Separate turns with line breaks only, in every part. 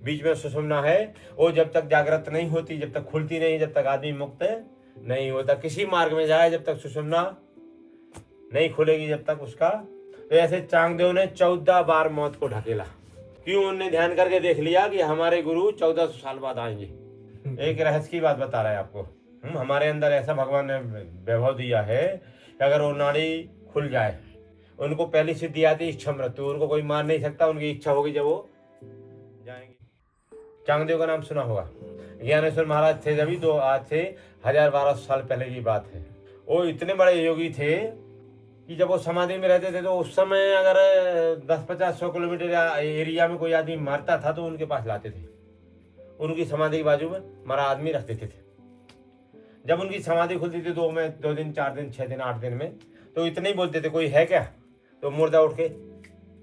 बीच में सुषुम्ना है, वो जब तक जागृत नहीं होती, जब तक खुलती नहीं, जब तक आदमी मुक्त नहीं होता। किसी मार्ग में जाए जब तक सुषुम्ना नहीं खुलेगी, जब तक उसका। तो ऐसे चांगदेव ने 14 बार मौत को ढकेला। क्यों? उनने ध्यान करके देख लिया कि हमारे गुरु 1400 साल बाद आएंगे। एक रहस्य की बात बता रहा है आपको। हमारे अंदर ऐसा भगवान ने वैभव दिया है कि अगर वो नाड़ी खुल जाए, उनको पहली सिद्धि आती इच्छा मृत्यु, उनको कोई मार नहीं सकता, उनकी इच्छा होगी जब वो जाएंगे। चांगदेव का नाम सुना होगा। ज्ञानेश्वर महाराज थे जब, तो आज से 1000-1200 साल पहले की बात है। वो इतने बड़े योगी थे कि जब वो समाधि में रहते थे तो उस समय अगर 10-50-100 किलोमीटर एरिया में कोई आदमी मरता था तो उनके पास लाते थे। उनकी समाधि के बाजू में मरा आदमी रख देते थे। जब उनकी समाधि खुलती थी 2 दिन 4 दिन 6 दिन 8 दिन में, तो इतने ही बोलते थे कोई है क्या, तो मुर्दा उठ के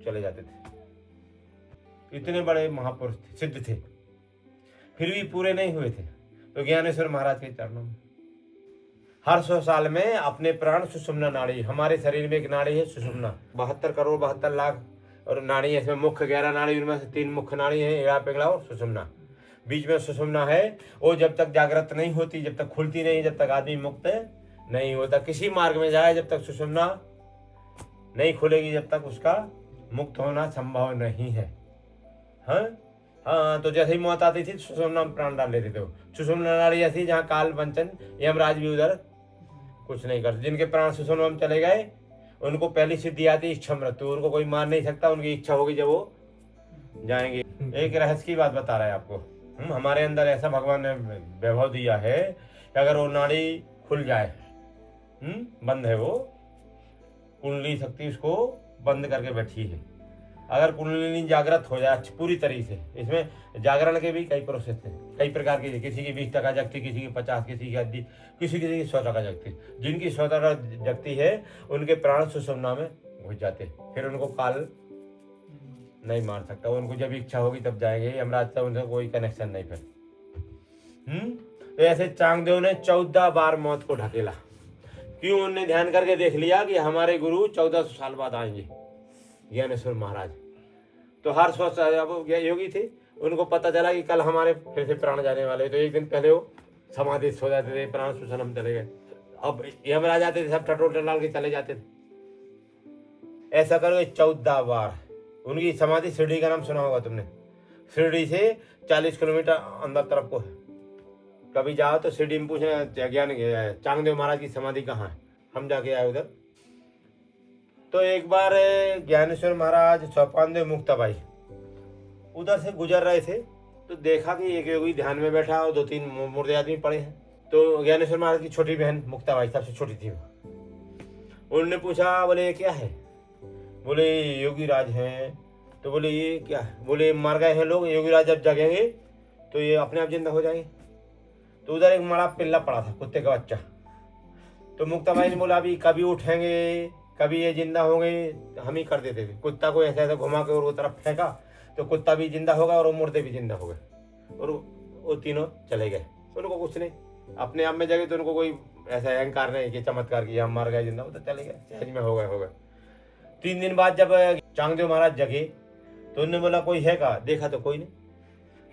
चले जाते थे। इतने बड़े महापुरुष थे, सिद्ध थे, फिर भी पूरे नहीं हुए थे। तो ज्ञानेश्वर महाराज के चरणों में हर 100 साल में अपने प्राण सुषुम्ना नाड़ी, हमारे शरीर में एक नाड़ी है सुषुम्ना, 72 करोड़ 72 लाख और नाड़ी है। इसमें मुख्य 11 नाड़ी, उनमें से 3 मुख्य नाड़ी है, एड़ा पिंगला और सुषुम्ना। बीच में सुषुम्ना है, वो जब तक जागृत नहीं होती, जब तक खुलती नहीं, जब तक आदमी मुक्त नहीं होता। किसी मार्ग में जाए जब तक सुषुम्ना नहीं खुलेगी, जब तक उसका मुक्त होना संभव नहीं है। हाँ, तो जैसे ही मौत आती थी सुषुम्ना में प्राण डाल लेते थे। सुषुम्ना नाड़ी ऐसी जहाँ काल पंचन यमराज भी उधर कुछ नहीं करते। जिनके प्राण सुषुम्ना में चले गए उनको पहली सिद्धि आती इच्छा मृत्यु, उनको कोई मार नहीं सकता, उनकी इच्छा होगी जब वो जाएंगे। एक रहस्य की बात बता रहा है आपको। हमारे अंदर ऐसा भगवान ने वैभव दिया है कि अगर वो नाड़ी खुल जाए, बंद है वो कुंडली शक्ति, उसको बंद करके बैठी है। अगर कुंडली जागृत हो जाए पूरी तरीके से, इसमें जागरण के भी कई प्रोसेस हैं, कई प्रकार की। किसी की 20% जगती, किसी की 50, किसी की 80, किसी की 100% जगती। जिनकी 100% जगती है उनके प्राण सुषुम्ना में घुस जाते, फिर उनको काल नहीं मार सकता। उनको जब इच्छा होगी तब जाएंगे, यमराज से उनसे कोई कनेक्शन नहीं। फिर तो ऐसे चांगदेव ने 14 बार मौत को ढकेला। क्यों? उनने ध्यान करके देख लिया कि हमारे गुरु 1400 साल बाद आएंगे, ज्ञानेश्वर महाराज। तो हर 100 साल अब योगी थे, उनको पता चला कि कल हमारे फिर से प्राण जाने वाले। तो एक दिन पहले वो समाधि हो जाते थे, प्राण सुषुम्ना चले गए। अब यमराज आते थे, सब टटोल टटाल के चले जाते थे। ऐसा करोगे 14 बार। उनकी समाधि शिरडी का नाम सुना होगा तुमने। शिरडी से 40 किलोमीटर अंदर तरफ को है। कभी जाओ तो शिरडी में पूछे ज्ञान चांगदेव महाराज की समाधि कहाँ है, हम जाके आए उधर। तो एक बार ज्ञानेश्वर महाराज, सोपानदेव, मुक्ताबाई उधर से गुजर रहे थे, तो देखा कि एक योगी ध्यान में बैठा और 2-3 मुर्दे आदमी पड़े हैं। तो ज्ञानेश्वर महाराज की छोटी बहन मुक्ताबाई सबसे छोटी थी, उन्होंने पूछा, बोले ये क्या है? बोले योगी राज हैं। तो बोले ये क्या है? बोले मर गए हैं लोग, योगी राज जब जगेंगे तो ये अपने आप जिंदा हो जाएंगे। तो उधर एक मरा पिल्ला पड़ा था, कुत्ते का बच्चा। तो मुक्ताबाई ने बोला अभी कभी उठेंगे, कभी ये जिंदा होंगे, हम ही कर देते थे। कुत्ता को ऐसा ऐसा घुमा के और वो तरफ फेंका तो कुत्ता भी जिंदा होगा और वो मुर्दे भी जिंदा हो गए और वो तीनों चले गए। उनको कुछ नहीं, अपने आप में जगे। तो उनको कोई ऐसा अहंकार नहीं कि चमत्कार किया, हम मर गए जिंदा, वो तो चले गए, सहज में हो गए। 3 दिन बाद जब चांगदेव महाराज जगे तो उन्होंने बोला कोई है का? देखा तो कोई नहीं,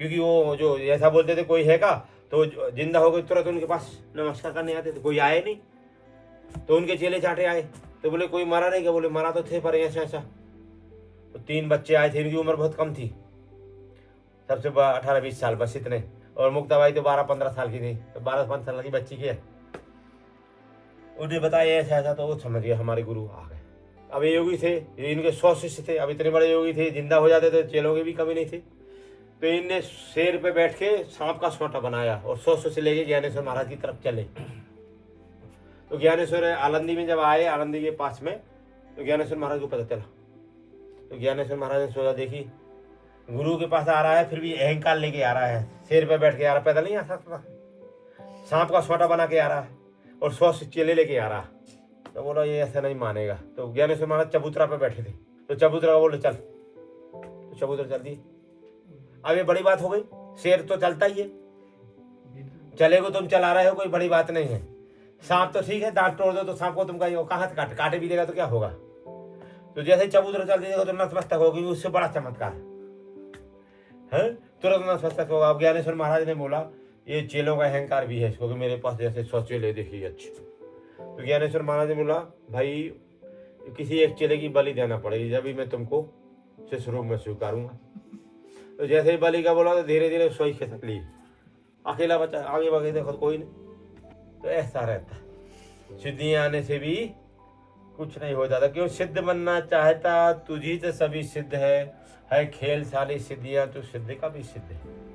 क्योंकि वो जो ऐसा बोलते थे कोई है का, तो जिंदा हो गए तुरंत उनके पास नमस्कार करने आते थे, कोई आए नहीं। तो उनके चेले चाटे आए तो बोले कोई मरा नहीं क्या? बोले मरा तो थे पर ऐसा ऐसा। तो 3 बच्चे आए थे, इनकी उम्र बहुत कम थी, सबसे 18-20 साल बस इतने। और मुक्ताबाई तो 12-15 साल की थी, तो 12-15 साल की बच्ची की है। उन्हें बताया ऐसा ऐसा, तो वो समझ गए हमारे गुरु आ गए। अब ये योगी थे, ये इनके 100 शिष्य थे। अब इतने बड़े योगी थे, जिंदा हो जाते थे, चेलों की भी कमी नहीं थी। तो इनने शेर पे बैठ के सांप का सोटा बनाया और 100 शिष्य लेके ज्ञानेश्वर महाराज की तरफ चले। तो ज्ञानेश्वर आलंदी में जब आए, आलंदी के पास में, तो ज्ञानेश्वर महाराज को पता चला। तो ज्ञानेश्वर महाराज ने सोचा, देखी गुरु के पास आ रहा है, फिर भी अहंकार लेके आ रहा है, शेर पे बैठ के आ रहा, पैदल नहीं आ सकता, सांप का सोटा बना के आ रहा है और 100 चेले लेके आ रहा। तो बोला ये ऐसा नहीं मानेगा। तो ज्ञानेश्वर महाराज चबूतरा पे बैठे थे, तो चबूतरा को बोले चल, तो चबूतरा चल दी। अब ये बड़ी बात हो गई, शेर तो चलता ही है, चलेगो तुम चला रहे हो, कोई बड़ी बात नहीं है। सांप तो ठीक है, दांत तोड़ दो तो सांप को तुम कहाँ से काटे भी देगा तो क्या होगा। तो जैसे चबूतरा चल देगा तो नतमस्तक होगी, उससे बड़ा चमत्कार है। तो तुरंत ना सत्संग होगा। अब ज्ञानेश्वर महाराज ने बोला ये चेलों का अहंकार भी है इसको कि मेरे पास जैसे 100 चेले देखिए अच्छे। तो ज्ञानेश्वर महाराज ने बोला भाई किसी एक चेले की बलि देना पड़ेगी जब भी मैं तुमको शिष्य रूप में स्वीकारूंगा। तो जैसे ही बलि का बोला तो धीरे धीरे सोई खिसक ली, अकेला बचा, आगे बगे देखो कोई नहीं। तो ऐसा रहता, सिद्धियां आने से भी कुछ नहीं हो जाता। क्यों सिद्ध बनना चाहता तुझी तो सभी सिद्ध है खेल सारी सिद्धियां तो सिद्ध का भी सिद्ध है।